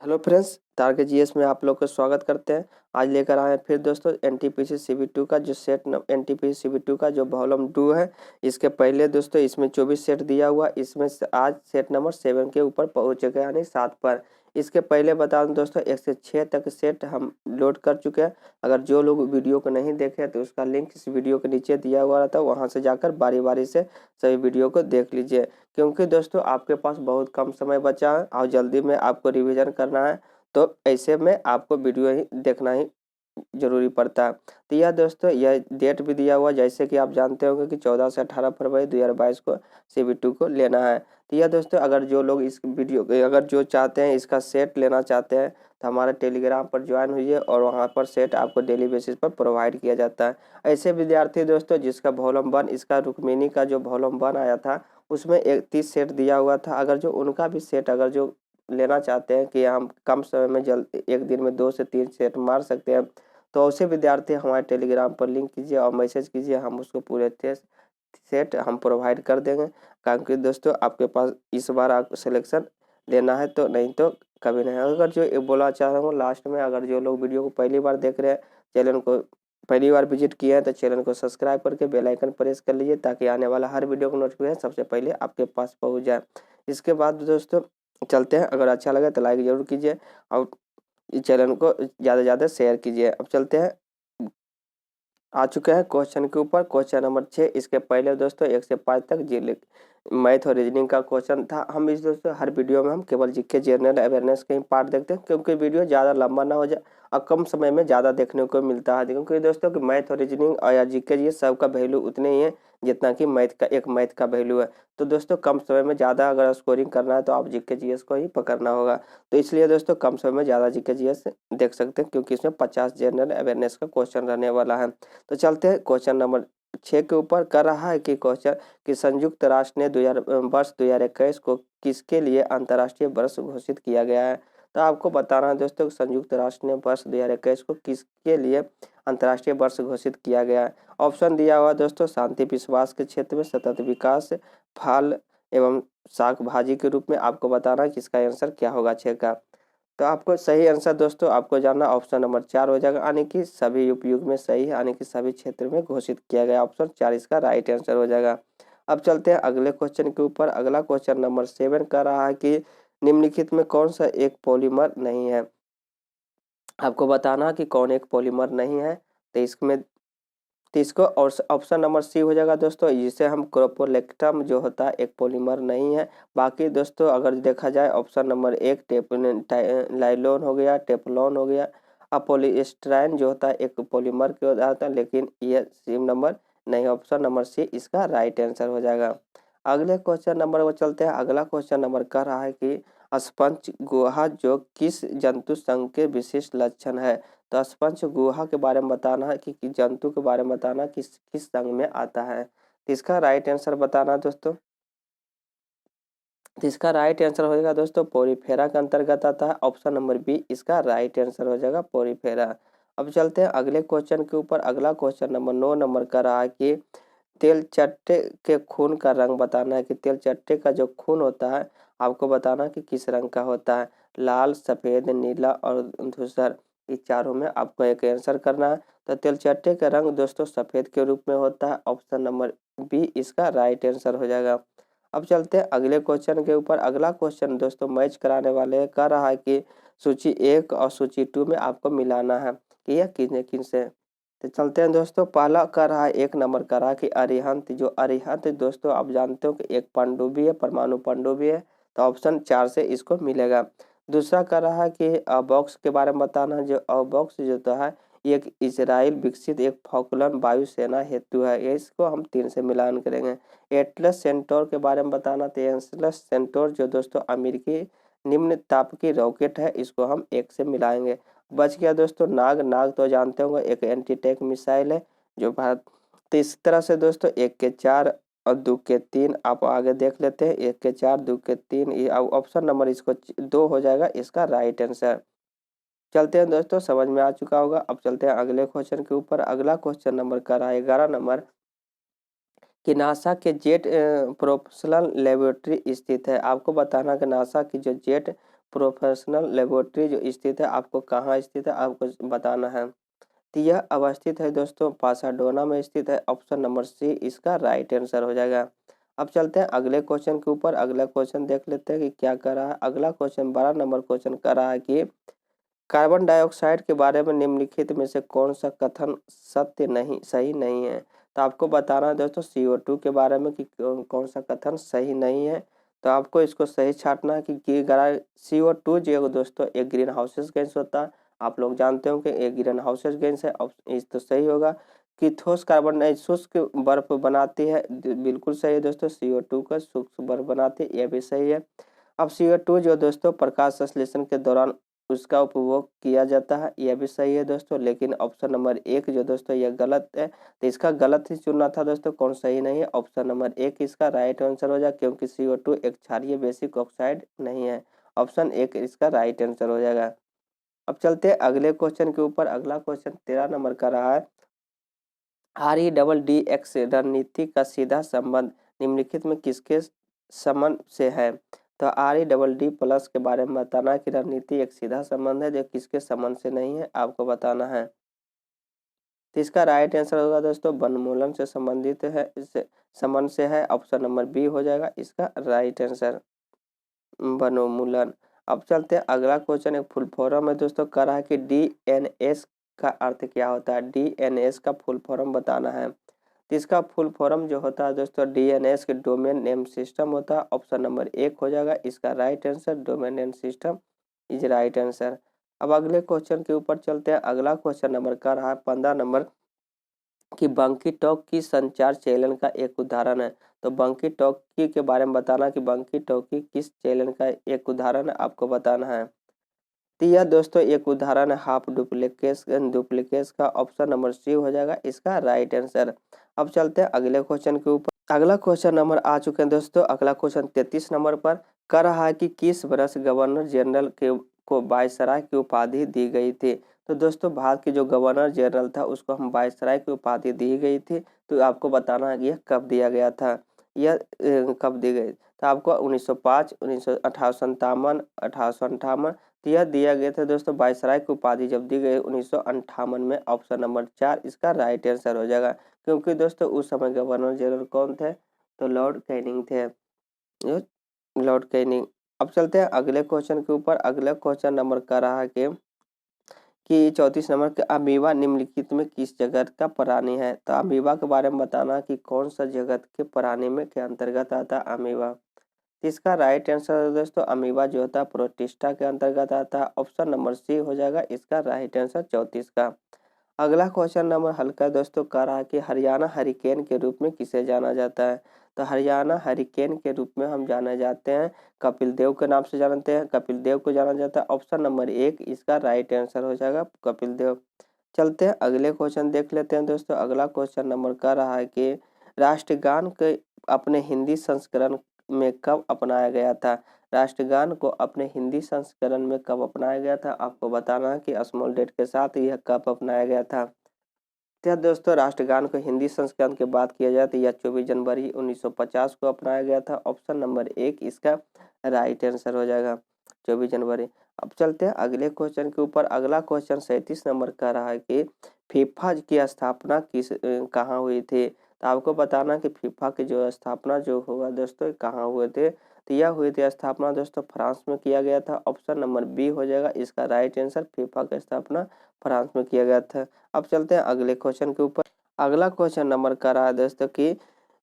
Hello friends, target GS में आप लोग का स्वागत करते हैं। आज लेकर आए हैं फिर दोस्तों एनटीपीसी सीबी 2 का जो सेट एनटीपीसी सीबी 2 का जो वॉल्यूम 2 है। इसके पहले दोस्तों इसमें 24 सेट दिया हुआ, इसमें से आज सेट नंबर 7 के ऊपर पहुंच चुके हैं, यानी 7 पर। इसके पहले बता दूं दोस्तों 1 से 6 तक सेट हम लोड कर चुके हैं। अगर जो लोग वीडियो को नहीं देखे तो उसका लिंक इस वीडियो के नीचे दिया हुआ रहता है, वहाँ से जाकर बारी बारी से सभी वीडियो को देख लीजिए। क्योंकि दोस्तों आपके पास बहुत कम समय बचा है और जल्दी में आपको रिवीजन करना है, तो ऐसे में आपको वीडियो ही देखना ही ज़रूरी पड़ता है। तो यह दोस्तों यह डेट भी दिया हुआ, जैसे कि आप जानते होंगे कि 14 से 18 फरवरी 2022 को CB2 को लेना है। तो यह दोस्तों अगर जो लोग इस वीडियो अगर जो चाहते हैं इसका सेट लेना चाहते हैं तो हमारे टेलीग्राम पर ज्वाइन हुई और वहाँ पर सेट आपको डेली बेसिस पर प्रोवाइड किया जाता है। ऐसे विद्यार्थी दोस्तों जिसका वॉल्यूम 1 इसका रुक्मिनी का जो वॉल्यूम 1 आया था उसमें 31 सेट दिया हुआ था। अगर जो उनका भी सेट अगर जो लेना चाहते हैं कि हम कम समय में जल्द एक दिन में 2 से 3 सेट मार सकते हैं, तो ऐसे विद्यार्थी हमारे टेलीग्राम पर लिंक कीजिए और मैसेज कीजिए, हम उसको पूरे सेट हम प्रोवाइड कर देंगे। क्योंकि दोस्तों आपके पास इस बार आप सिलेक्शन लेना है, तो नहीं तो कभी नहीं। अगर जो ये बोला चाह रहा हूँ लास्ट में, अगर जो लोग वीडियो को पहली बार देख रहे हैं, चैनल को पहली बार विजिट किया है तो चैनल को सब्सक्राइब करके बेल आइकन प्रेस कर लीजिए, ताकि आने वाला हर वीडियो का नोटिफिकेशन सबसे पहले आपके पास पहुँच जाए। इसके बाद दोस्तों चलते हैं, अगर अच्छा लगे तो लाइक ज़रूर कीजिए और इस चैनल को ज़्यादा से ज़्यादा शेयर कीजिए। अब चलते हैं, आ चुके हैं क्वेश्चन के ऊपर। Question number 6। इसके पहले दोस्तों 1 से 5 तक जी मैथ और रीजनिंग का क्वेश्चन था। हम इस दोस्तों हर वीडियो में हम केवल जीके जनरल अवेयरनेस के ही पार्ट देखते हैं, क्योंकि वीडियो ज़्यादा लंबा ना हो जाए और कम समय में ज़्यादा देखने को मिलता है। क्योंकि दोस्तों कि मैथ और रीजनिंग और या जीके ये सब का वैल्यू उतने ही है जितना कि मैथ का वैल्यू है। तो दोस्तों कम समय में ज़्यादा अगर स्कोरिंग करना है तो आप जीके जीएस को ही पकड़ना होगा। तो इसलिए दोस्तों कम समय में ज़्यादा जीके जीएस देख सकते हैं, क्योंकि इसमें 50 जनरल अवेयरनेस का क्वेश्चन रहने वाला है। तो चलते हैं क्वेश्चन नंबर 6 के ऊपर। कर रहा है कि क्वेश्चन कि संयुक्त राष्ट्र ने वर्ष 2021 को किसके लिए अंतर्राष्ट्रीय वर्ष घोषित किया गया है। तो आपको बताना है दोस्तों संयुक्त राष्ट्र ने वर्ष 2021 को किसके लिए अंतर्राष्ट्रीय वर्ष घोषित किया गया है। ऑप्शन दिया हुआ दोस्तों शांति विश्वास के क्षेत्र में, सतत विकास, फल एवं शाक भाजी के रूप में। आपको बताना है कि इसका आंसर क्या होगा 6 का। तो आपको सही आंसर दोस्तों आपको जानना ऑप्शन नंबर 4 हो जाएगा, यानी कि सभी उपयोग में सही है, यानी कि सभी क्षेत्र में घोषित किया गया। ऑप्शन 4 इसका राइट आंसर हो जाएगा। अब चलते हैं अगले क्वेश्चन के ऊपर। अगला क्वेश्चन नंबर 7 कर रहा है कि निम्नलिखित में कौन सा एक पॉलीमर नहीं है। आपको बताना कि कौन एक पॉलीमर नहीं है। तो इसमें तो इसको और ऑप्शन नंबर सी हो जाएगा दोस्तों, जिसे हम क्रोपोलेक्टम जो होता है एक पॉलीमर नहीं है। बाकी दोस्तों अगर देखा जाए ऑप्शन नंबर 1 लाइलोन हो गया, टेफ्लॉन हो गया, पॉलीस्टाइरीन जो होता है एक पॉलीमर के होता है, लेकिन ये सी नंबर नहीं। ऑप्शन नंबर सी इसका राइट आंसर हो जाएगा। अगले क्वेश्चन नंबर वो चलते हैं। अगला क्वेश्चन नंबर कह रहा है कि स्पंज गुहा जो किस जंतु संघ के विशिष्ट लक्षण है। तो स्पंज गुहा के बारे में बताना है कि जंतु के बारे में बताना किस किस संघ में आता है। तो इसका राइट आंसर बताना दोस्तों। तो इसका राइट आंसर हो जाएगा दोस्तों पोरीफेरा के अंतर्गत आता है। ऑप्शन नंबर बी इसका राइट आंसर हो जाएगा पोरीफेरा। अब चलते हैं अगले क्वेश्चन के ऊपर। अगला क्वेश्चन नंबर 9 नंबर का रहा है कि तेल चट्टे के खून का रंग बताना है। कि तेल चट्टे का जो खून होता है आपको बताना कि किस रंग का होता है। लाल, सफ़ेद, नीला और धूसर, इस चारों में आपको एक आंसर करना है। तो तेल चट्टे का रंग दोस्तों सफ़ेद के रूप में होता है। ऑप्शन नंबर बी इसका राइट आंसर हो जाएगा। अब चलते हैं अगले क्वेश्चन के ऊपर। अगला क्वेश्चन दोस्तों मैच कराने वाले कह रहा है कि सूची 1 और सूची 2 में आपको मिलाना है कि यह किन किन से। तो चलते हैं दोस्तों। पहला कर रहा है 1 नंबर कर रहा है कि अरिहंत। जो अरिहंत दोस्तों आप जानते हो कि एक पनडुब्बी है, परमाणु पनडुब्बी है। तो ऑप्शन 4 से इसको मिलेगा। दूसरा कर रहा है कि अबॉक्स के बारे में बताना है। जो अबॉक्स जो तो है एक इजराइल विकसित एक फॉकलैंड वायुसेना हेतु है, ये इसको हम 3 से मिलान करेंगे। एटलस सेंटोर के बारे में बताना। तो एटलस सेंटोर जो दोस्तों अमेरिकी निम्न ताप की रॉकेट है, इसको हम 1 से मिलाएंगे। बच गया दोस्तों नाग। नाग तो जानते होंगे एक एंटी टैंक मिसाइल है जो भारत। तो इस तरह से दोस्तों 1 के 4 और 2 के 3 आप आगे देख लेते हैं। 1 के 4 2 के 3 ये ऑप्शन नंबर इसको 2 हो जाएगा इसका राइट आंसर। चलते हैं दोस्तों, समझ में आ चुका होगा। अब चलते हैं अगले क्वेश्चन के ऊपर। अगला क्वेश्चन नंबर का रहा है 11 नंबर कि नासा के जेट प्रोपल्शन लेबोरेटरी स्थित है। आपको बताना कि नासा की जो जेट प्रोफेशनल लेबोरेटरी जो स्थित है, आपको कहाँ स्थित है आपको बताना है। तो यह अवस्थित है दोस्तों पासाडोना में स्थित है। ऑप्शन नंबर सी इसका राइट आंसर हो जाएगा। अब चलते हैं अगले क्वेश्चन के ऊपर। अगला क्वेश्चन देख लेते हैं कि क्या कर रहा है। अगला क्वेश्चन 12 नंबर क्वेश्चन कर रहा है कि कार्बन डाइऑक्साइड के बारे में निम्नलिखित में से कौन सा कथन सही नहीं है। तो आपको बताना है दोस्तों CO2 के बारे में कि कौन सा कथन सही नहीं है। तो आपको इसको सही छांटना है कि CO2 जो दोस्तों एक ग्रीन हाउसेस गैस होता है। आप लोग जानते हो कि एक ग्रीन हाउसेस गैस है। इस तो सही होगा कि ठोस कार्बन शुष्क बर्फ बनाती है, बिल्कुल सही है दोस्तों। CO2 का शुष्क बर्फ बनाती है, यह भी सही है। अब CO2 जो दोस्तों प्रकाश संश्लेषण के दौरान उसका उपभोग किया जाता है, यह भी सही है दोस्तों। लेकिन ऑप्शन नंबर 1 जो दोस्तों यह गलत है, तो इसका गलत ही चुनना था दोस्तों, कौन सही नहीं है। ऑप्शन नंबर 1 इसका राइट आंसर हो जाएगा, क्योंकि CO2 एक क्षारीय बेसिक ऑक्साइड नहीं है। ऑप्शन 1 इसका राइट आंसर हो जाएगा। अब चलते हैं अगले क्वेश्चन के ऊपर। अगला क्वेश्चन 13 नंबर का रहा है, REDDX रणनीति का सीधा संबंध निम्नलिखित में किसके संबंध से है। तो REDD+ के बारे में बताना है कि रणनीति एक सीधा संबंध है, जो किसके संबंध से नहीं है आपको बताना है। तो इसका राइट आंसर होगा दोस्तों वनोन्मूलन से संबंधित है, इससे संबंध से है। ऑप्शन नंबर बी हो जाएगा इसका राइट आंसर, वनोन्मूलन। अब चलते हैं अगला क्वेश्चन एक फुल फॉर्म है दोस्तों कर रहा है कि DNS का अर्थ क्या होता है। DNS का फुल फॉर्म बताना है। तो इसका फुल फॉर्म जो होता है दोस्तों DNS के डोमेन नेम सिस्टम होता है। ऑप्शन नंबर 1 हो जाएगा इसका right answer, domain name system is right answer. अब अगले क्वेश्चन के ऊपर चलते हैं। अगला क्वेश्चन नंबर का रहा है 15 नंबर कि बंकी टॉकी संचार चैनल का एक उदाहरण है। तो बंकी टॉकी के बारे में बताना कि बंकी टॉकी किस चैनल का एक उदाहरण है आपको बताना है। तो यह दोस्तों एक उदाहरण है हाफ डुप्लीकेस का। ऑप्शन नंबर सी हो जाएगा इसका राइट आंसर। अब चलते हैं अगले क्वेश्चन के ऊपर। अगला क्वेश्चन नंबर आ चुके हैं दोस्तों। अगला क्वेश्चन 33 नंबर पर कर रहा है कि किस वर्ष गवर्नर जनरल को वायसराय की उपाधि दी गई थी। तो दोस्तों भारत के जो गवर्नर जनरल था उसको हम वायसराय की उपाधि दी गई थी। तो आपको बताना है कि यह कब दिया गया था, यह कब दी गई। तो आपको 1905, 1857, 1858 तो यह दिया गया था दोस्तों। वायसराय की उपाधि जब दी गई 1958 में। ऑप्शन नंबर 4 इसका राइट आंसर हो जाएगा, क्योंकि दोस्तों उस समय गवर्नर जनरल कौन थे, तो लॉर्ड कैनिंग थे, लॉर्ड कैनिंग। अब चलते हैं अगले क्वेश्चन के ऊपर। अगले क्वेश्चन नंबर का रहा है कि 34 नंबर के अमीबा निम्नलिखित में किस जगत का प्राणी है। तो अमीबा के बारे में बताना कि कौन सा जगत के प्राणी में के अंतर्गत आता है अमीबा। इसका राइट आंसर दोस्तों अमीबा जो होता है प्रोटिस्टा के अंतर्गत आता है। ऑप्शन नंबर सी हो जाएगा इसका राइट आंसर 34 का। अगला क्वेश्चन नंबर हल्का दोस्तों कह रहा है कि हरियाणा हरिकेन के रूप में किसे जाना जाता है। तो हरियाणा हरिकेन के रूप में हम जाने जाते हैं कपिल देव के नाम से जानते हैं, कपिल देव को जाना जाता है। ऑप्शन नंबर 1 इसका राइट आंसर हो जाएगा कपिल देव। चलते हैं अगले क्वेश्चन देख लेते हैं दोस्तों। अगला क्वेश्चन नंबर कह रहा है कि राष्ट्रगान के अपने हिंदी संस्करण में कब अपनाया गया था। राष्ट्रगान को अपने हिंदी संस्करण में कब अपनाया गया था आपको बताना है कि स्मॉल डेट के साथ यह कब अपनाया गया था। तो दोस्तों राष्ट्रगान को हिंदी संस्करण की बात किया जाए तो यह 24 जनवरी 1950 को अपनाया गया था। ऑप्शन नंबर 1 इसका राइट आंसर हो जाएगा 24 जनवरी। अब चलते हैं अगले क्वेश्चन के ऊपर। अगला क्वेश्चन 37 नंबर का रहा है कि फीफा की स्थापना कहाँ हुई थी। तो आपको बताना कि फीफा की जो स्थापना जो होगा दोस्तों कहाँ हुए थे। तो यह हुई थी स्थापना दोस्तों फ्रांस में किया गया था। ऑप्शन नंबर बी हो जाएगा इसका राइट आंसर, फीफा की स्थापना फ्रांस में किया गया था। अब चलते हैं अगले क्वेश्चन के ऊपर। अगला क्वेश्चन नंबर का रहा है दोस्तों कि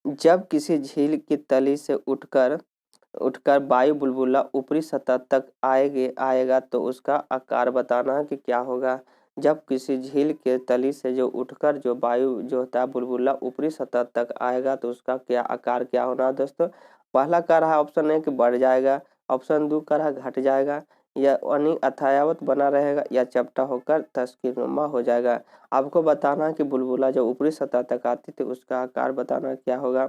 जब किसी झील की तली से उठकर वायु बुलबुला ऊपरी सतह तक आएगा तो उसका आकार बताना है कि क्या होगा। जब किसी झील के तली से जो उठकर जो वायु जो होता है बुलबुला ऊपरी सतह तक आएगा तो उसका क्या आकार क्या होना है दोस्तों। पहला का रहा ऑप्शन है कि बढ़ जाएगा, ऑप्शन 2 का रहा घट जाएगा, या अथायावत बना रहेगा, या चपटा होकर तस्कीनुमा हो जाएगा। आपको बताना है कि बुलबुला जो ऊपरी सतह तक आती थी उसका आकार बताना क्या होगा।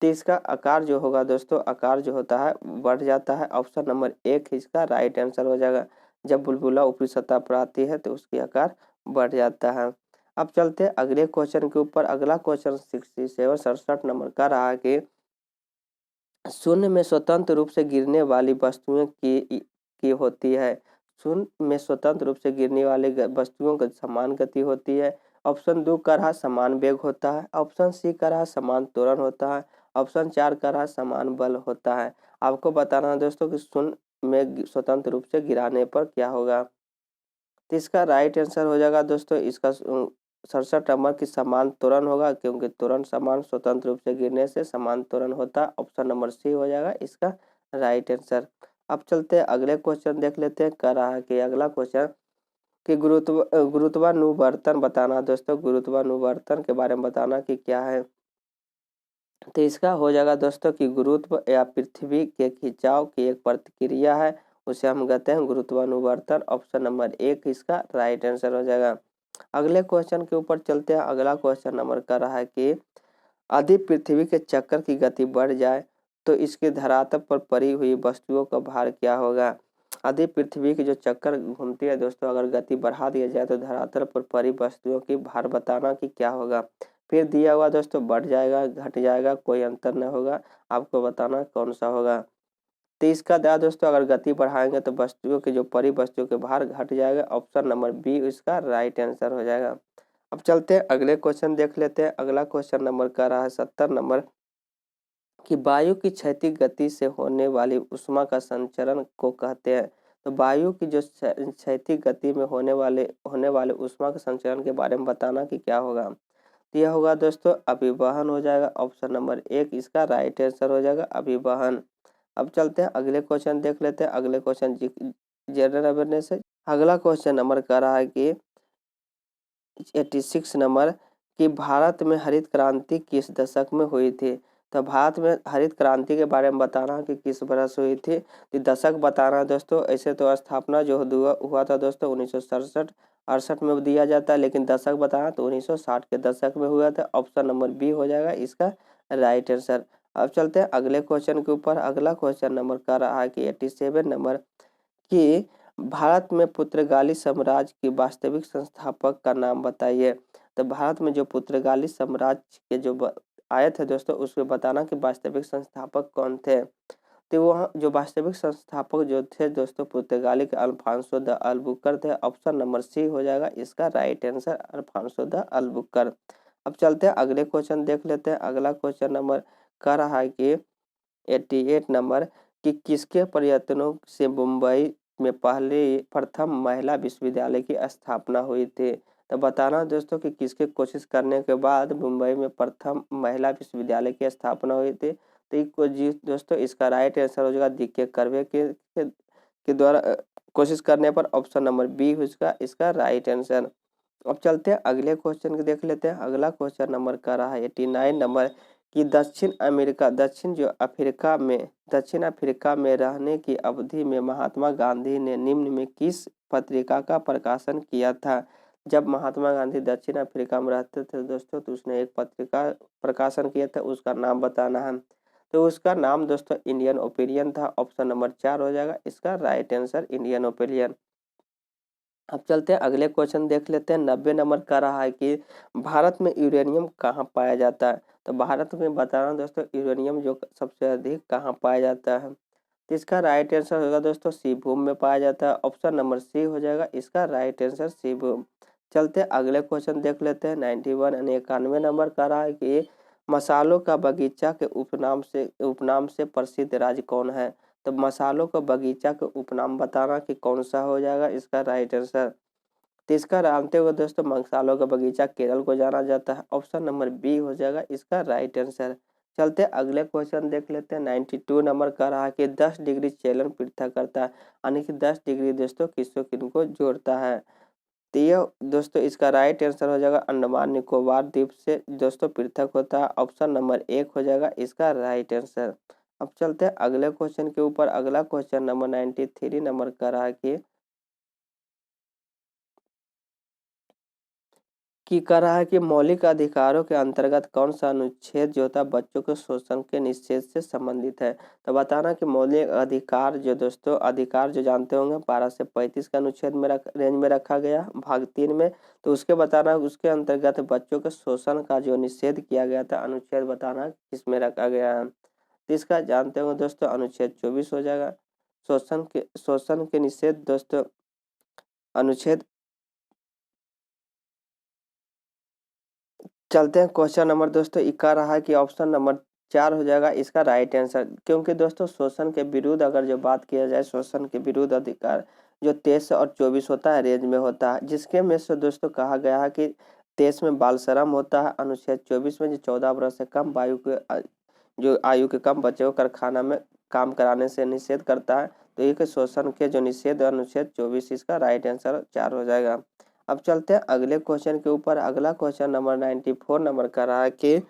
तो इसका आकार जो होगा दोस्तों, आकार जो होता है बढ़ जाता है। ऑप्शन नंबर 1 इसका राइट आंसर हो जाएगा। जब बुलबुला ऊपरी सतह पर आती है तो उसकी आकार बढ़ जाता है। अब चलते हैं अगले क्वेश्चन के ऊपर। अगला क्वेश्चन 67 नंबर का रहा है कि शून्य में स्वतंत्र रूप से गिरने वाली वस्तुएं की होती है? शून्य में स्वतंत्र रूप से गिरने वाली वस्तुओं की समान गति होती है। ऑप्शन 2 का रहा समान वेग होता है। ऑप्शन सी का रहा समान त्वरण होता है। ऑप्शन 4 का रहा समान बल होता है। आपको बताना है दोस्तों कि शून्य में स्वतंत्र रूप से गिराने पर क्या होगा। तो इसका राइट आंसर हो जाएगा दोस्तों इसका 67 नंबर की समान त्वरण होगा, क्योंकि त्वरण समान स्वतंत्र रूप से गिरने से समान त्वरण होता है। ऑप्शन नंबर सी हो जाएगा इसका राइट आंसर। अब चलते हैं अगले क्वेश्चन देख लेते हैं। कह रहा है कि अगला क्वेश्चन कि गुरुत्वानुवर्तन बताना दोस्तों, गुरुत्वानुवर्तन के बारे में बताना कि क्या है। तो इसका हो जाएगा दोस्तों कि गुरुत्व या पृथ्वी के खिंचाव की एक प्रतिक्रिया है, उसे हम कहते हैं गुरुत्वानुवर्तन। ऑप्शन नंबर 1 इसका राइट आंसर हो जाएगा। अगले क्वेश्चन के ऊपर चलते हैं। अगला क्वेश्चन नंबर कर रहा है कि यदि पृथ्वी के चक्कर की गति बढ़ जाए तो इसके धरातल पर पड़ी हुई वस्तुओं का भार क्या होगा। यदि पृथ्वी की जो चक्कर घूमती है दोस्तों, अगर गति बढ़ा दिया जाए तो धरातल पर पड़ी वस्तुओं की भार बताना कि क्या होगा। फिर दिया हुआ दोस्तों बढ़ जाएगा, घट जाएगा, कोई अंतर न होगा, आपको बताना कौन सा होगा। तो इसका ध्यान दोस्तों, अगर गति बढ़ाएंगे तो वस्तुओं की जो पड़ी वस्तुओं के भार घट जाएगा। ऑप्शन नंबर बी इसका राइट आंसर हो जाएगा। अब चलते हैं अगले क्वेश्चन देख लेते हैं। अगला क्वेश्चन नंबर का रहा है 70 नंबर कि वायु की क्षैतिज गति से होने वाली ऊष्मा का संचरण को कहते हैं। तो वायु की जो क्षैतिज गति में होने वाले ऊष्मा के संचरण के बारे में बताना कि क्या होगा। तो यह होगा दोस्तों अभिवहन हो जाएगा। ऑप्शन नंबर 1 इसका राइट आंसर हो जाएगा अभिवहन। अब चलते हैं अगले क्वेश्चन देख लेते हैं। अगले क्वेश्चन जनरल अवेयरनेस है। अगला क्वेश्चन नंबर कह रहा है कि 86 नंबर कि भारत में हरित क्रांति किस दशक में हुई थी। तो भारत में हरित क्रांति के बारे में बताना कि किस वर्ष हुई थी। तो दशक बताना है दोस्तों। ऐसे तो स्थापना जो हुआ था दोस्तों 1967-68 में दिया जाता है, लेकिन दशक बताना तो 1960 के दशक में हुआ था। ऑप्शन नंबर बी हो जाएगा इसका राइट आंसर। अब चलते हैं अगले क्वेश्चन के ऊपर। अगला क्वेश्चन नंबर कर रहा है कि 87 नंबर कि भारत में पुर्तगाली साम्राज्य के वास्तविक संस्थापक का नाम बताइए। तो भारत में जो पुर्तगाली साम्राज्य के जो आए थे दोस्तों, उसमें बताना कि वास्तविक संस्थापक कौन थे। तो वह जो वास्तविक संस्थापक जो थे दोस्तों पुर्तगाली के अल्फांसो द अल्बुकर थे। ऑप्शन नंबर सी हो जाएगा इसका right answer Alfonso de Albuquerque. अब चलते हैं अगले क्वेश्चन देख लेते हैं। अगला क्वेश्चन नंबर कह रहा है कि 88 नंबर कि किसके प्रयत्नों से मुंबई में प्रथम महिला विश्वविद्यालय की स्थापना हुई थी। तो बताना दोस्तों कि किसके कोशिश करने के बाद मुंबई में प्रथम महिला विश्वविद्यालय की स्थापना हुई थी। तो जी दोस्तों इसका राइट आंसर हो जाएगा डी.के. कर्वे के द्वारा कोशिश करने पर। ऑप्शन नंबर बी उसका इसका राइट आंसर। अब चलते हैं अगले क्वेश्चन को देख लेते हैं। अगला क्वेश्चन नंबर का रहा है 89 नंबर कि दक्षिण अफ्रीका में रहने की अवधि में महात्मा गांधी ने निम्न में किस पत्रिका का प्रकाशन किया था। जब महात्मा गांधी दक्षिण अफ्रीका में रहते थे दोस्तों, तो उसने एक पत्रिका प्रकाशन किया था, उसका नाम बताना है। तो उसका नाम दोस्तों इंडियन ओपिनियन था। ऑप्शन नंबर 4 हो जाएगा इसका राइट आंसर इंडियन ओपिनियन। अब चलते हैं अगले क्वेश्चन देख लेते हैं। 90 नंबर का रहा है कि भारत में यूरेनियम कहाँ पाया जाता है। तो भारत में बताना दोस्तों यूरेनियम जो सबसे अधिक कहाँ पाया जाता है। तो इसका राइट आंसर होगा दोस्तों सिंहभूम में पाया जाता है। ऑप्शन नंबर सी हो जाएगा इसका राइट आंसर सिंहभूम। चलते हैं अगले क्वेश्चन देख लेते हैं। 91 नंबर का रहा है कि मसालों का बगीचा के उपनाम से प्रसिद्ध राज्य कौन है। तो मसालों का बगीचा का उपनाम बताना कि कौन सा हो जाएगा इसका राइट आंसर। तो इसका जानते हुए दोस्तों मसालों का बगीचा केरल को जाना जाता है। ऑप्शन नंबर बी हो जाएगा इसका राइट आंसर। चलते अगले क्वेश्चन देख लेते हैं। 92 नंबर का रहा कि 10 डिग्री चलन पृथक करता है, यानी कि 10 डिग्री दोस्तों किसको किनको जोड़ता है। तो ये दोस्तों इसका राइट आंसर हो जाएगा अंडमान निकोबार द्वीप से दोस्तों पृथक होता है। ऑप्शन नंबर 1 हो जाएगा इसका राइट आंसर। अब चलते हैं अगले क्वेश्चन के ऊपर। अगला क्वेश्चन नंबर 93 नंबर का रहा कि कह रहा है कि मौलिक अधिकारों के अंतर्गत कौन सा अनुच्छेद जो होता है बच्चों के शोषण के निषेध से संबंधित है। तो बताना कि मौलिक अधिकार जो दोस्तों अधिकार जो जानते होंगे 12 से 35 का अनुच्छेद में रेंज में रखा गया भाग 3 में। तो उसके बताना उसके अंतर्गत बच्चों के शोषण का जो निषेध किया गया था अनुच्छेद बताना किसमें रखा गया है। तो इसका जानते होंगे दोस्तों अनुच्छेद 24 हो जाएगा। शोषण के निषेध दोस्तों अनुच्छेद। चलते हैं क्वेश्चन नंबर दोस्तों इक्का रहा है कि ऑप्शन नंबर 4 हो जाएगा इसका राइट आंसर, क्योंकि दोस्तों शोषण के विरुद्ध अगर जो बात किया जाए, शोषण के विरुद्ध अधिकार जो 23 और 24 होता है रेंज में होता है, जिसके में से दोस्तों कहा गया है कि 23 में बाल श्रम होता है, अनुच्छेद 24 में जो 14 वर्ष से कम आयु के कम बच्चों को कारखाना में काम कराने से निषेध करता है। तो एक शोषण के जो निषेध अनुच्छेद 24 इसका राइट आंसर 4 हो जाएगा। अब चलते हैं अगले क्वेश्चन के ऊपर। अगला क्वेश्चन नंबर 94 नंबर का रहा है कि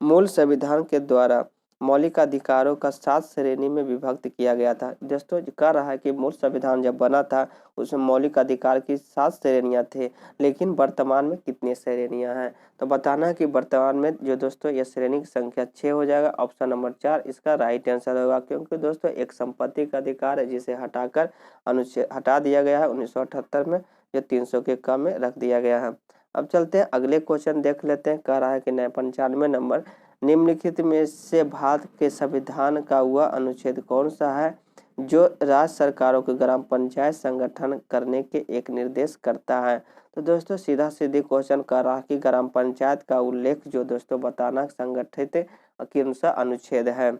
मूल संविधान के द्वारा मौलिक अधिकारों का 7 श्रेणी में विभक्त किया गया था। दोस्तों कह रहा है कि मूल संविधान जब बना था उसमें मौलिक अधिकार की 7 श्रेणियां थे, लेकिन वर्तमान में कितनी श्रेणियां हैं? तो बताना है कि वर्तमान में जो दोस्तों ये श्रेणी की संख्या 6 हो जाएगा। ऑप्शन नंबर 4 इसका राइट आंसर होगा, क्योंकि दोस्तों एक संपत्ति का अधिकार है जिसे हटाकर अनुच्छेद हटा दिया गया है 1978 में, जो 300 के कम में रख दिया गया है। अब चलते हैं अगले क्वेश्चन देख लेते हैं। कह रहा है कि 95 नंबर निम्नलिखित में से भारत के संविधान का वह अनुच्छेद कौन सा है जो राज्य सरकारों को ग्राम पंचायत संगठन करने के एक निर्देश करता है? तो दोस्तों सीधा सीधी क्वेश्चन कर रहा है कि ग्राम पंचायत का उल्लेख जो दोस्तों बताना संगठित कौन सा अनुच्छेद है।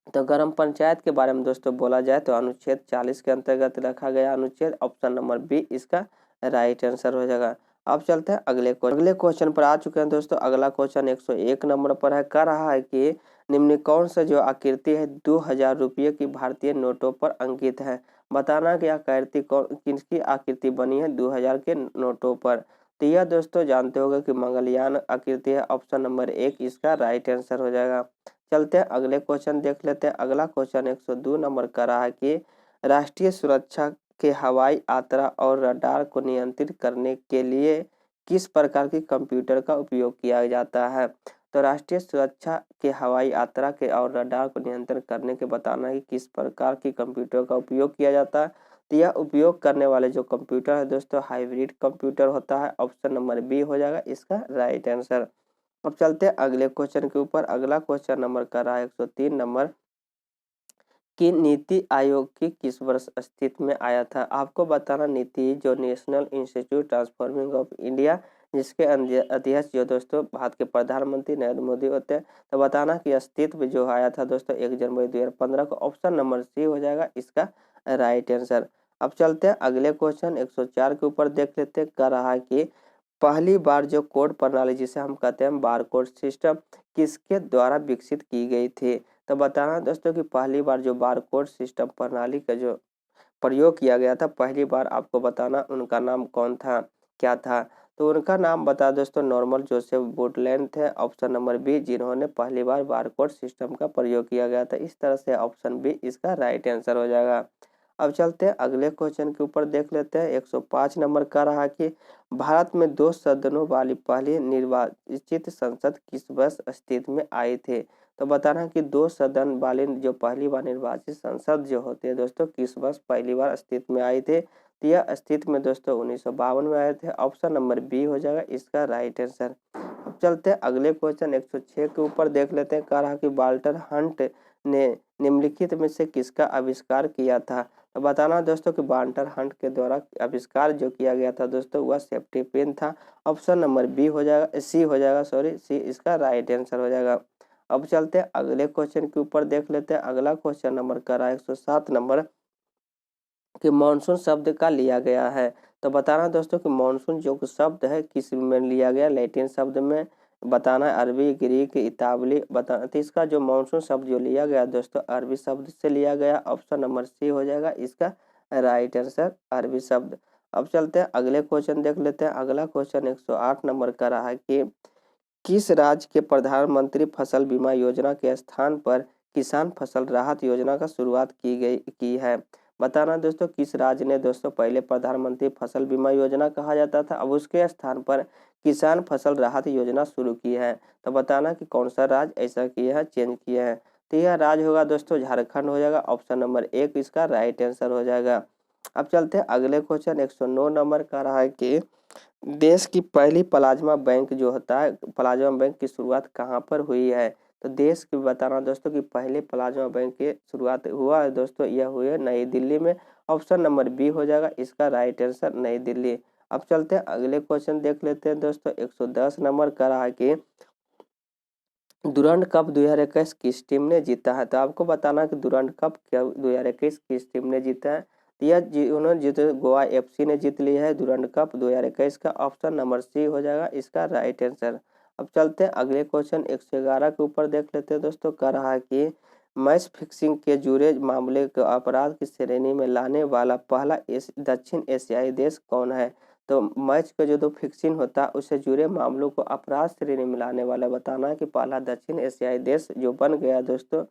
तो ग्राम पंचायत के बारे में दोस्तों बोला जाए तो अनुच्छेद 40 के अंतर्गत रखा गया अनुच्छेद, ऑप्शन नंबर बी इसका राइट आंसर हो जाएगा। अब चलते हैं अगले क्वेश्चन पर आ चुके हैं दोस्तों। अगला क्वेश्चन 101 नंबर पर है। कह रहा है कि निम्न कौन सा जो आकृति है 2000 रुपये की भारतीय नोटों पर अंकित है? बताना कि आकृति किसकी आकृति बनी है 2000 के नोटों पर? तो यह दोस्तों जानते होंगे कि मंगलयान आकृति है, ऑप्शन नंबर 1 इसका राइट आंसर हो जाएगा। चलते हैं अगले क्वेश्चन देख लेते हैं। अगला क्वेश्चन 102 नंबर का रहा है कि राष्ट्रीय सुरक्षा के हवाई यात्रा और रडार को नियंत्रित करने के लिए किस प्रकार के कंप्यूटर का उपयोग किया जाता है? तो राष्ट्रीय सुरक्षा के हवाई यात्रा के और रडार को नियंत्रित करने के बताना है कि किस प्रकार की कंप्यूटर का उपयोग किया जाता है। तो यह उपयोग करने वाले जो कंप्यूटर है दोस्तों हाइब्रिड कंप्यूटर होता है, ऑप्शन नंबर बी हो जाएगा इसका राइट आंसर। अब चलते हैं अगले क्वेश्चन के ऊपर। अगला क्वेश्चन नंबर का रहा है 103 नंबर कि नीति आयोग की किस वर्ष अस्तित्व में आया था? आपको बताना नीति जो national institute transforming of India जिसके अध्यक्ष जो दोस्तों भारत के प्रधानमंत्री नरेंद्र मोदी होते हैं। तो बताना कि अस्तित्व जो आया था दोस्तों 1 जनवरी 2015 को, ऑप्शन नंबर सी हो जाएगा इसका राइट आंसर। अब चलते हैं अगले क्वेश्चन 104 के ऊपर देख लेते हैं। कह रहा है कि पहली बार जो कोड प्रणाली जिसे हम कहते हैं बारकोड सिस्टम किसके द्वारा विकसित की गई थी? तो बताना दोस्तों कि पहली बार जो बारकोड सिस्टम प्रणाली का जो प्रयोग किया गया था पहली बार, आपको बताना उनका नाम कौन था, क्या था? तो उनका नाम बता दोस्तों नॉर्मन जोसेफ वुडलैंड थे, ऑप्शन नंबर बी, जिन्होंने पहली बार बारकोड सिस्टम का प्रयोग किया गया था। इस तरह से ऑप्शन बी इसका राइट आंसर हो जाएगा। अब चलते हैं अगले क्वेश्चन के ऊपर देख लेते हैं। 105 नंबर का रहा कि भारत में 2 सदनों वाली पहली निर्वाचित संसद किस वर्ष अस्तित्व में आई थी? तो बताना कि 2 सदन वाली जो पहली बार निर्वाचित संसद जो होते हैं दोस्तों किस वर्ष पहली बार अस्तित्व में आई थे? तो यह अस्तित्व में दोस्तों 1952 में आए थे, ऑप्शन नंबर बी हो जाएगा इसका राइट आंसर। अब चलते हैं अगले क्वेश्चन 106 के ऊपर देख लेते हैं। कह रहा कि वाल्टर हंट ने निम्नलिखित में से किसका आविष्कार किया था? तो बताना दोस्तों कि वाल्टर हंट के द्वारा आविष्कार जो किया गया था दोस्तों वह सेफ्टी पिन था, ऑप्शन नंबर बी हो जाएगा, सी हो जाएगा, सॉरी सी इसका राइट आंसर हो जाएगा। अब चलते हैं अगले क्वेश्चन के ऊपर देख लेते हैं। अगला क्वेश्चन नंबर का रहा है 107 नंबर कि मानसून शब्द का लिया गया है। तो बताना दोस्तों कि मानसून जो शब्द है किस में लिया गया? लैटिन शब्द में बताना है, अरबी, ग्रीक, इतावली बताना। तो इसका जो मानसून शब्द जो लिया गया दोस्तों अरबी शब्द से लिया गया, ऑप्शन नंबर सी हो जाएगा इसका राइट आंसर अरबी शब्द। अब चलते हैं अगले क्वेश्चन देख लेते हैं। अगला क्वेश्चन 108 नंबर का रहा है कि किस राज्य के प्रधानमंत्री फसल बीमा योजना के स्थान पर किसान फसल राहत योजना का शुरुआत की है? बताना दोस्तों किस राज्य ने दोस्तों पहले प्रधानमंत्री फसल बीमा योजना कहा जाता था, अब उसके स्थान पर किसान फसल राहत योजना शुरू की है। तो बताना कि कौन सा राज्य ऐसा किया है, चेंज किया है? तो यह राज्य होगा दोस्तों झारखंड हो जाएगा, ऑप्शन नंबर 1 इसका राइट आंसर हो जाएगा। अब चलते हैं अगले क्वेश्चन 109 नंबर का रहा है कि देश की पहली प्लाज्मा बैंक जो होता है प्लाज्मा बैंक की शुरुआत कहाँ पर हुई है? तो देश की बताना दोस्तों कि पहले प्लाज्मा बैंक की शुरुआत हुआ है दोस्तों, यह हुई है नई दिल्ली में। ऑप्शन नंबर बी हो जाएगा इसका राइट आंसर, नई दिल्ली। अब चलते हैं अगले क्वेश्चन देख लेते हैं दोस्तों। 110 नंबर का रहा कि डुरंड कप 2021 किस टीम ने जीता है। तो आपको बताना कि डुरंड कप 2021 किस टीम ने जीता है। तो यह उन्होंने जीते, गोवा एफसी ने जीत लिया है डुरंड कप 2021 का। ऑप्शन नंबर सी हो जाएगा इसका राइट आंसर। अब चलते हैं अगले क्वेश्चन 111 के ऊपर देख लेते हैं दोस्तों। कह रहा है कि मैच फिक्सिंग के जुड़े मामले को अपराध की श्रेणी में लाने वाला पहला दक्षिण एशियाई देश कौन है। तो मैच का जो फिक्सिंग होता है उससे जुड़े मामलों को अपराध श्रेणी में लाने वाला बताना कि पहला दक्षिण एशियाई देश जो बन गया दोस्तों,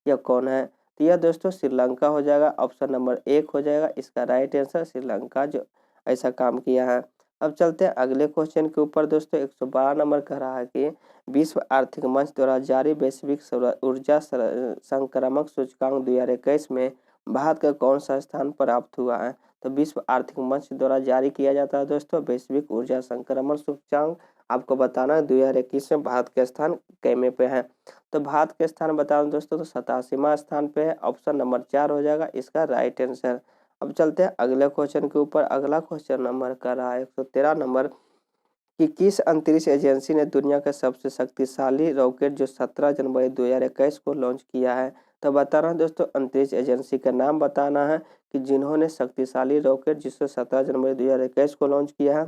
यह कौन है। तो यह दोस्तों श्रीलंका हो जाएगा। ऑप्शन नंबर 1 हो जाएगा इसका राइट आंसर, श्रीलंका जो ऐसा काम किया है। अब चलते हैं अगले क्वेश्चन के ऊपर दोस्तों। 112 नंबर कह रहा है कि विश्व आर्थिक मंच द्वारा जारी वैश्विक ऊर्जा संक्रामक सूचकांक 2021 में भारत का कौन सा स्थान प्राप्त हुआ है। तो विश्व आर्थिक मंच द्वारा जारी किया जाता है दोस्तों वैश्विक ऊर्जा संक्रमण सूचकांक। आपको बताना है 2021 में भारत के स्थान कैमे पे है। तो भारत के स्थान बता दूं दोस्तों तो 87वां स्थान पे है। ऑप्शन नंबर 4 हो जाएगा इसका राइट आंसर। अब चलते हैं अगले क्वेश्चन के ऊपर। अगला क्वेश्चन नंबर कर रहा है 113 नंबर कि किस अंतरिक्ष एजेंसी ने दुनिया का सबसे शक्तिशाली रॉकेट जो 17 जनवरी 2021 को लॉन्च किया है। तो बताना है दोस्तों अंतरिक्ष एजेंसी का नाम बताना है कि जिन्होंने शक्तिशाली रॉकेट जिसको 17 जनवरी 2021 को लॉन्च किया है।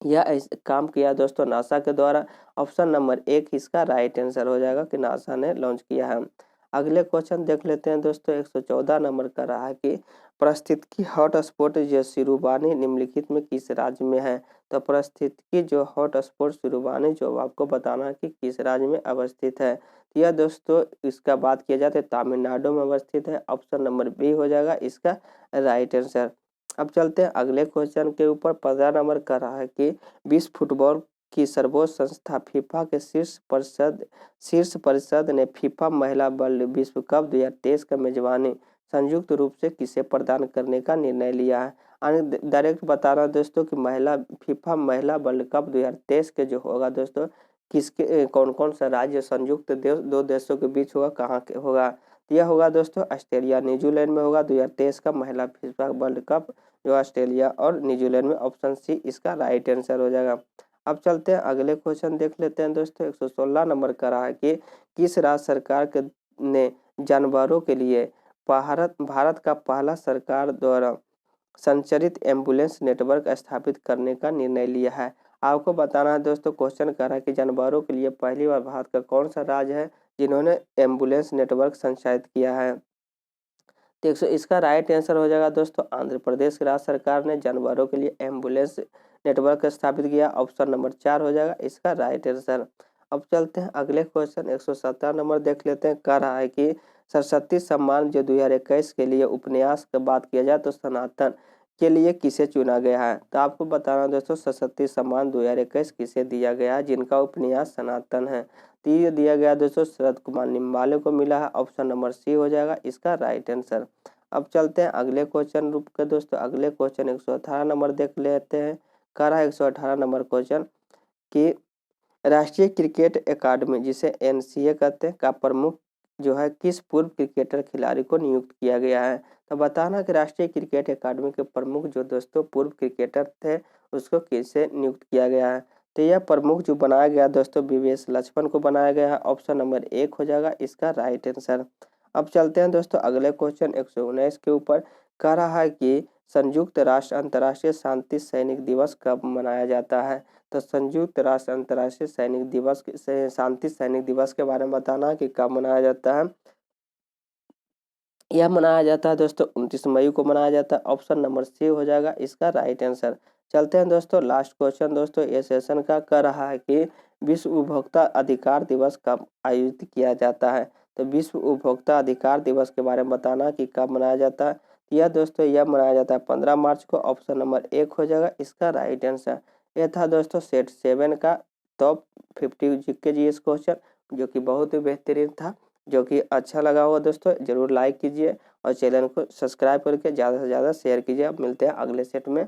यह काम किया दोस्तों नासा के द्वारा। ऑप्शन नंबर 1 इसका राइट आंसर हो जाएगा कि नासा ने लॉन्च किया है। अगले क्वेश्चन देख लेते हैं दोस्तों। 114 नंबर का रहा है कि पारिस्थितिकी हॉटस्पॉट जो सिरुवानी निम्नलिखित में किस राज्य में है। तो पारिस्थितिकी जो हॉटस्पॉट सिरुवानी जो आपको बताना है कि किस राज्य में अवस्थित है। तो यह दोस्तों इसका बात किया जाए तो तमिलनाडु में अवस्थित है। ऑप्शन नंबर बी हो जाएगा इसका राइट आंसर। अब चलते हैं अगले क्वेश्चन के ऊपर। 15 नंबर का रहा है कि विश्व फुटबॉल की सर्वोच्च संस्था फीफा के शीर्ष परिषद ने फीफा महिला वर्ल्ड विश्व कप 2023 का मेजबानी संयुक्त रूप से किसे प्रदान करने का निर्णय लिया है। डायरेक्ट बता रहा हूँ दोस्तों कि फीफा महिला वर्ल्ड कप 2023 के जो होगा दोस्तों किसके कौन कौन सा राज्य संयुक्त दो देशों के बीच होगा, कहाँ के होगा। यह होगा दोस्तों ऑस्ट्रेलिया न्यूजीलैंड में होगा 2023 का महिला फीफा वर्ल्ड कप जो ऑस्ट्रेलिया और न्यूजीलैंड में। ऑप्शन सी इसका राइट आंसर हो जाएगा। अब चलते हैं अगले क्वेश्चन देख लेते हैं दोस्तों। 116 नंबर का रहा है कि किस राज्य सरकार ने जानवरों के लिए भारत का पहला सरकार द्वारा संचालित एम्बुलेंस नेटवर्क स्थापित करने का निर्णय लिया है। आपको बताना है दोस्तों क्वेश्चन कर रहा है कि जानवरों के लिए पहली बार भारत का कौन सा राज्य है जिन्होंने एम्बुलेंस नेटवर्क संचालित किया है। तो इसका राइट आंसर हो जाएगा दोस्तों आंध्र प्रदेश राज्य सरकार ने जानवरों के लिए एम्बुलेंस नेटवर्क स्थापित किया। ऑप्शन नंबर 4 हो जाएगा इसका राइट आंसर। अब चलते हैं अगले क्वेश्चन 117 नंबर देख लेते हैं। कह रहा है कि सरस्वती सम्मान जो 2021 के लिए उपन्यास की बात किया जाए तो सनातन के लिए किसे चुना गया है। तो आपको बताना दोस्तों सरस्वती सम्मान 2021 किसे दिया गया है जिनका उपन्यास सनातन है। तो ये दिया गया दोस्तों शरद कुमार निम्बाले को मिला है। ऑप्शन नंबर सी हो जाएगा इसका राइट आंसर। अब चलते हैं अगले क्वेश्चन रूप के दोस्तों। अगले क्वेश्चन 118 नंबर देख लेते हैं। कह रहा है 118 नंबर क्वेश्चन कि राष्ट्रीय क्रिकेट अकादमी जिसे एनसीए कहते हैं का प्रमुख जो है किस पूर्व क्रिकेटर खिलाड़ी को नियुक्त किया गया है। तो बताना कि राष्ट्रीय क्रिकेट अकादमी के प्रमुख जो दोस्तों पूर्व क्रिकेटर थे उसको किसे नियुक्त किया गया है। तो यह प्रमुख जो बनाया गया दोस्तों विवेश लक्ष्मण को बनाया गया है। ऑप्शन नंबर 1 हो जाएगा इसका राइट आंसर। अब चलते हैं दोस्तों अगले क्वेश्चन 119 के ऊपर। कह रहा है कि संयुक्त राष्ट्र अंतर्राष्ट्रीय शांति सैनिक दिवस कब मनाया जाता है। तो संयुक्त राष्ट्र अंतर्राष्ट्रीय सैनिक दिवस शांति सैनिक दिवस के बारे में बताना कि कब मनाया जाता है। यह मनाया जाता है दोस्तों 29 मई को मनाया जाता है। ऑप्शन नंबर सी हो जाएगा इसका राइट आंसर। चलते हैं दोस्तों लास्ट क्वेश्चन दोस्तों ये सेशन का कर रहा है कि विश्व उपभोक्ता अधिकार दिवस कब आयोजित किया जाता है। तो विश्व उपभोक्ता अधिकार दिवस के बारे में बताना कि कब मनाया जाता है। यह दोस्तों यह मनाया जाता है 15 मार्च को। ऑप्शन नंबर 1 हो जाएगा इसका राइट आंसर। यह था दोस्तों सेट 7 का टॉप 50 जीके जीएस क्वेश्चन जो कि बहुत ही बेहतरीन था। जो कि अच्छा लगा होगा दोस्तों जरूर लाइक कीजिए और चैनल को सब्सक्राइब करके ज़्यादा से ज़्यादा शेयर कीजिए। अब मिलते हैं अगले सेट में।